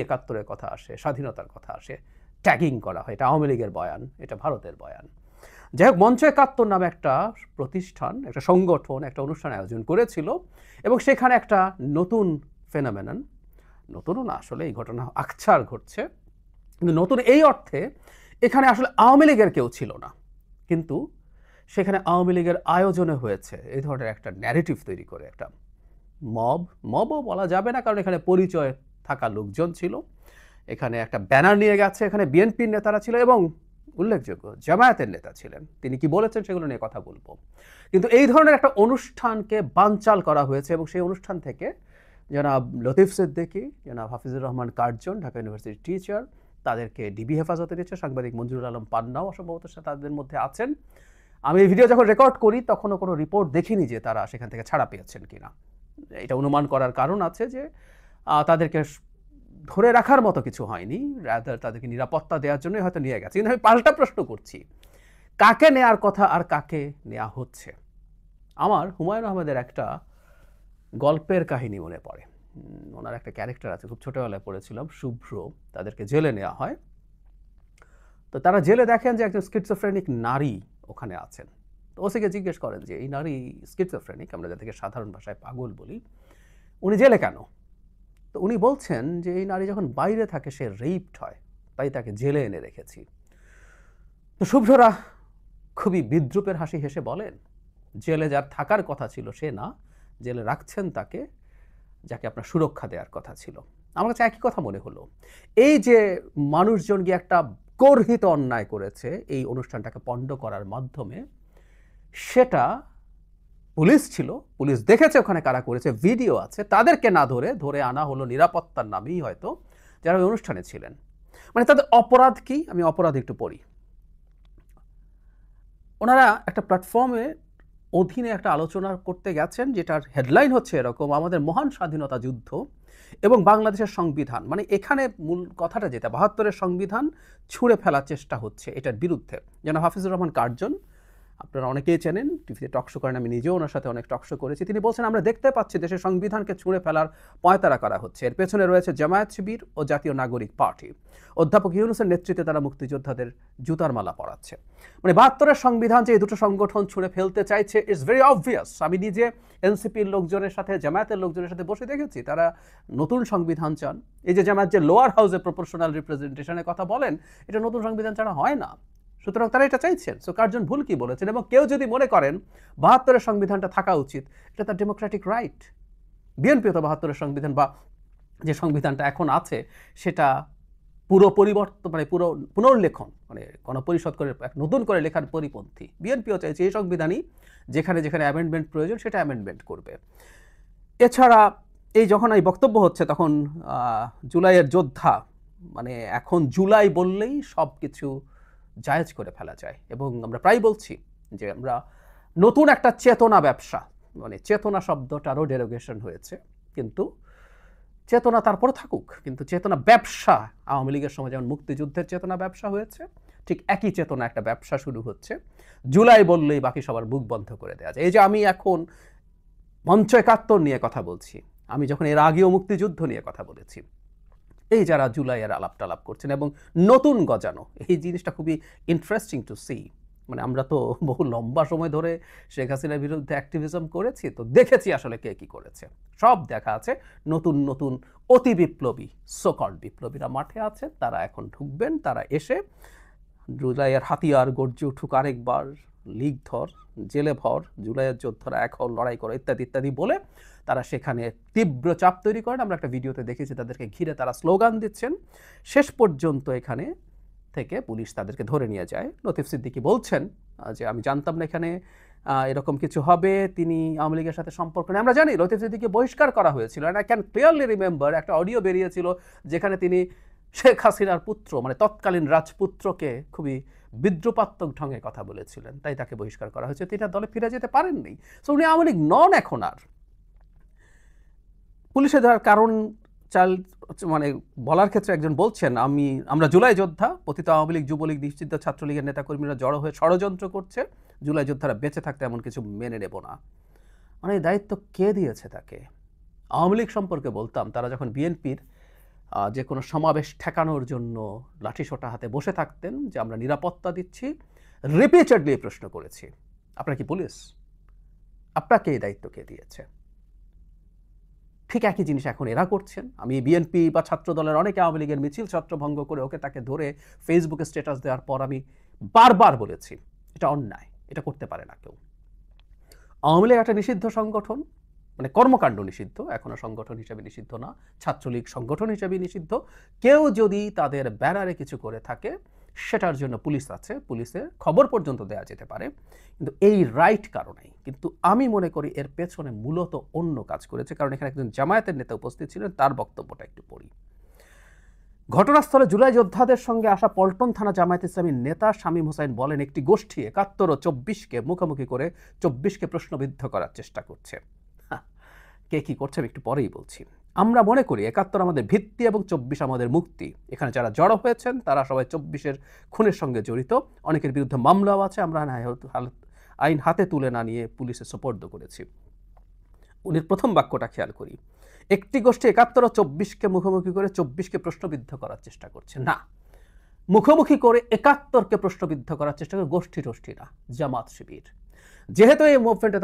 একাত্তরের কথা আসে, স্বাধীনতার কথা আসে, ট্যাগিং করা হয়, এটা আওয়ামী লীগের বয়ান, এটা ভারতের বয়ান। যাই হোক, মঞ্চ একাত্তর নামে একটা প্রতিষ্ঠান, একটা সংগঠন একটা অনুষ্ঠান আয়োজন করেছিল এবং সেখানে একটা নতুন ফেনোমেনন, নতুনও না আসলে, এই ঘটনা আকছার ঘটছে, কিন্তু নতুন এই অর্থে এখানে আসলে আওয়ামী লীগের কেউ ছিল না, কিন্তু সেখানে আওয়ামী লীগের আয়োজনে হয়েছে এই ধরনের একটা ন্যারেটিভ তৈরি করে একটা মবও বলা যাবে না, কারণ এখানে পরিচয় থাকা লোকজন ছিল, এখানে একটা ব্যানার নিয়ে গেছে, এখানে বিএনপির নেতারা ছিল এবং উল্লেখযোগ্য জামায়াতের নেতা ছিলেন। তিনি কি বলেছেন সেগুলো নিয়ে কথা বলবো, কিন্তু এই ধরনের একটা অনুষ্ঠানকে বানচাল করা হয়েছে এবং সেই অনুষ্ঠান থেকে জনাব লতিফ সিদ্দিকী, জনাব হাফিজুর রহমান কার্জন, ঢাকা ইউনিভার্সিটির টিচার, তাদেরকে ডিবি হেফাজতে দিচ্ছে, সাংবাদিক মঞ্জুরুল আলম পান্নাও সম্ভবত তাদের মধ্যে আছেন। আমি এই ভিডিও যখন রেকর্ড করি তখনও কোনো রিপোর্ট দেখিনি যে তারা সেখান থেকে ছাড়া পেয়েছেন কিনা। এটা অনুমান করার কারণ আছে যে তাদেরকে ধরে রাখার মতো কিছু হয়নি, রাদার তাদেরকে নিরাপত্তা দেওয়ার জন্যই হয়তো নিয়ে গেছে। কিন্তু আমি পাল্টা প্রশ্ন করছি, কাকে নেয়ার কথা আর কাকে নেওয়া হচ্ছে? আমার হুমায়ুন আহমেদের একটা গল্পের কাহিনী মনে পড়ে। ওনার একটা ক্যারেক্টার আছে, খুব ছোটোবেলায় পড়েছিলাম, শুভ্র, তাদেরকে জেলে নেওয়া হয়। তো তারা জেলে দেখেন যে একজন স্কিজোফ্রেনিক নারী ওখানে আছেন। তো ওসিকে জিজ্ঞেস করেন যে এই নারী স্কিজোফ্রেনিক, আমরা যাদেরকে সাধারণ ভাষায় পাগল বলি, উনি জেলে কেন? তো উনি বলছেন যে এই নারী যখন বাইরে থাকে সে রেপড হয়, তাই তাকে জেলে এনে রেখেছি। তো শুভ্ররা খুবই বিদ্রুপের হাসি হেসে বলেন, জেলে যার থাকার কথা ছিল সে না, জেলে রাখছেন তাকে যাকে আপনার সুরক্ষা দেওয়ার কথা ছিল। আমার কাছে একই কথা মনে হলো, এই যে মানুষজন গিয়ে একটা গর্হিত অন্যায় করেছে এই অনুষ্ঠানটাকে পণ্ড করার মাধ্যমে, সেটা পুলিশ ছিল, পুলিশ দেখেছে ওখানে কারা করেছে, ভিডিও আছে, তাদেরকে না ধরে আনা হলো নিরাপত্তার নামেই হয়তো, যারা ওই অনুষ্ঠানে ছিলেন। মানে তাদের অপরাধ কি? আমি অপরাধ একটু পড়ি। ওনারা একটা প্ল্যাটফর্মে অধীনে একটা আলোচনা করতে গেছেন, যেটার হেডলাইন হচ্ছে এরকম, আমাদের মহান স্বাধীনতা যুদ্ধ এবং বাংলাদেশের সংবিধান। মানে এখানে মূল কথাটা যেটা, ৭২-এর সংবিধান ছুঁড়ে ফেলার চেষ্টা হচ্ছে, এটার বিরুদ্ধে। যেন হাফিজুর রহমান কার্জন, আপনারা অনেকেই চেনেন, টিভিতে টকশো করেন, আমি নিজেও ওনার সাথে অনেক টকশো করেছি, তিনি বলছেন আমরা দেখতে পাচ্ছি দেশের সংবিধানকে ছুঁড়ে ফেলার পয়তারা করা হচ্ছে, এর পেছনে রয়েছে জামায়াত শিবির ও জাতীয় নাগরিক পার্টি। অধ্যাপক ইউনূসের নেতৃত্বে তারা মুক্তিযোদ্ধাদের জুতার মালা পরাচ্ছে। মানে ৭২-এর সংবিধান যে এই দুটো সংগঠন ছুঁড়ে ফেলতে চাইছে, ইটস ভেরি অবভিয়াস। আমি নিজে এনসিপির লোকজনের সাথে, জামায়াতের লোকজনের সাথে বসে দেখেছি, তারা নতুন সংবিধান চান। এই যে জামায়াত যে লোয়ার হাউসে প্রপোর্শনাল রিপ্রেজেন্টেশনের কথা বলেন, এটা নতুন সংবিধান ছাড়া হয় না, সুতরাং তারা এটা চাইছেন। সো কার্জন ভুল কি বলেছেন? এবং কেউ যদি মনে করেন ৭২-এর সংবিধানটা থাকা উচিত, এটা তার ডেমোক্রেটিক রাইট। বিএনপিও তো ৭২-এর সংবিধান বা যে সংবিধানটা এখন আছে সেটা পুরো পরিবর্তন, মানে পুরো পুনর্লেখন, মানে গণপরিষদ করে নতুন করে লেখার পরিপন্থী। বিএনপিও চাইছে এই সংবিধানই যেখানে যেখানে অ্যামেন্ডমেন্ট প্রয়োজন সেটা অ্যামেন্ডমেন্ট করবে। এছাড়া এই যখন এই বক্তব্য হচ্ছে তখন জুলাইয়ের যোদ্ধা, মানে এখন জুলাই বললেই সব কিছু জায়েজ করে ফেলা যায়, এবং আমরা প্রায় বলছি যে আমরা নতুন একটা চেতনা ব্যবসা, মানে চেতনা শব্দটারও ডেরোগেশন হয়েছে, কিন্তু চেতনা তারপর থাকুক, কিন্তু চেতনা ব্যবসা, আওয়ামী লীগের সময় যেমন মুক্তিযুদ্ধের চেতনা ব্যবসা হয়েছে, ঠিক একই চেতনা একটা ব্যবসা শুরু হচ্ছে। জুলাই বললেই বাকি সবার বুক বন্ধ করে দেওয়া যায়। এই যে আমি এখন মঞ্চ একাত্তর নিয়ে কথা বলছি, আমি যখন এর আগেও মুক্তিযুদ্ধ নিয়ে কথা বলেছি, এই যারা জুলাইয়ের আলাপ টালাপ করছেন এবং নতুন গজানো, এই জিনিসটা খুবই ইন্টারেস্টিং টু সি। মানে আমরা তো বহু লম্বা সময় ধরে শেখ হাসিনার বিরুদ্ধে অ্যাক্টিভিজম করেছি, তো দেখেছি আসলে কে কি করেছে, সব দেখা আছে। নতুন নতুন অতি বিপ্লবী, সোকল্ড বিপ্লবীরা মাঠে আছে, তারা এখন ঢুকবেন, তারা এসে জুলাইয়ের হাতিয়ার গর্জে উঠুক আরেকবার, লিগ ধর, জেলে ভর, জুলাইয়ের যোদ্ধারা এক হল, লড়াই করো, ইত্যাদি ইত্যাদি বলে তারা সেখানে তীব্র চাপ তৈরি করেন। আমরা একটা ভিডিওতে দেখেছি তাদেরকে ঘিরে তারা স্লোগান দিচ্ছেন। শেষ পর্যন্ত এখানে থেকে পুলিশ তাদেরকে ধরে নিয়ে যায়। লতিফ সিদ্দিকী বলছেন যে আমি জানতাম না এখানে এরকম কিছু হবে, তিনি আওয়ামী লীগের সাথে সম্পর্ক নেই। আমরা জানি লতিফ সিদ্দিকীকে বহিষ্কার করা হয়েছিল, and I can clearly remember একটা অডিও বেরিয়েছিল যেখানে তিনি শেখ হাসিনার পুত্র, মানে তৎকালীন রাজপুত্রকে খুবই বিদ্রুপাত্মক ঢঙে কথা বলেছিলেন, তাই তাকে বহিষ্কার করা হয়েছে। তিনি দলে ফিরে যেতে পারেননি। সো উনি আওয়ামী লীগ নন এখন আর। পুলিশে ধরার কারণ মানে বলার ক্ষেত্রে একজন বলছেন, আমরা জুলাই যোদ্ধা, পতিত আওয়ামী লীগ, যুবলীগ, নিশ্চিত ছাত্রলীগের নেতাকর্মীরা জড়ো হয়ে ষড়যন্ত্র করছে, জুলাই যোদ্ধারা বেঁচে থাকতে এমন কিছু মেনে নেব না। মানে এই দায়িত্ব কে দিয়েছে তাকে? আওয়ামী লীগ সম্পর্কে বলতাম, তারা যখন বিএনপির যে কোনো সমাবেশ ঠেকানোর জন্য লাঠিসোঁটা হাতে বসে থাকতেন যে আমরা নিরাপত্তা দিচ্ছি। রিপিটেডলি প্রশ্ন করেছি, আপনারা কি পুলিশ? আপনাকে এই দায়িত্ব কে দিয়েছে? ঠিক একই জিনিস এখন এরা করছেন। আমি বিএনপি বা ছাত্রদলের অনেকে আওয়ামী লীগের মিছিল ছত্রভঙ্গ করে ওকে তাকে ধরে ফেসবুকে স্ট্যাটাস দেওয়ার পর আমি বারবার বলেছি, এটা অন্যায়, এটা করতে পারে না কেউ। আওয়ামী লীগ একটা নিষিদ্ধ সংগঠন, মানে কর্মকাণ্ড নিষিদ্ধ, এখনো সংগঠন হিসেবে নিষিদ্ধ না, ছাত্রলীগ সংগঠন হিসেবে নিষিদ্ধ। কেউ যদি তাদের ব্যানারে কিছু করে থাকে সেটার জন্য পুলিশ আছে, পুলিশের খবর পর্যন্ত দেওয়া যেতে পারে, কিন্তু এই রাইট কারণেই। কিন্তু আমি মনে করি এর পেছনে মূলত অন্য কাজ করেছে, কারণ এখানে একজন জামায়াতের নেতা উপস্থিত ছিলেন, তার বক্তব্যটা একটু পড়ি। ঘটনাস্থলে জুলাই যোদ্ধাদের সঙ্গে আসা পল্টন থানা জামায়াত ইসলামীর নেতা শামীম হোসাইন বলেন, একটি গোষ্ঠী ৭১ ও ২৪কে মুখোমুখি করে ২৪কে প্রশ্নবিদ্ধ করার চেষ্টা করছে। কে কি করছে আমি একটু পরেই বলছি। আমরা মনে করি ৭১ আমাদের ভিত্তি এবং ২৪ আমাদের মুক্তি। এখানে যারা জড়ো হয়েছেন তারা সবাই ২৪-এর খুনের সঙ্গে জড়িত। অনেকের বিরুদ্ধে মামলাও আছে, আমরা আইন হাতে তুলে না নিয়ে পুলিশে সোপর্দ করেছি। উনি প্রথম বাক্যটা খেয়াল করি, একটি গোষ্ঠী ৭১ ও ২৪কে মুখোমুখি করে ২৪কে প্রশ্নবিদ্ধ করার চেষ্টা করছে। না, মুখোমুখি করে ৭১কে প্রশ্নবিদ্ধ করার চেষ্টা করে গোষ্ঠী না, জামাত শিবির। যেহেতু এই মুভমেন্টে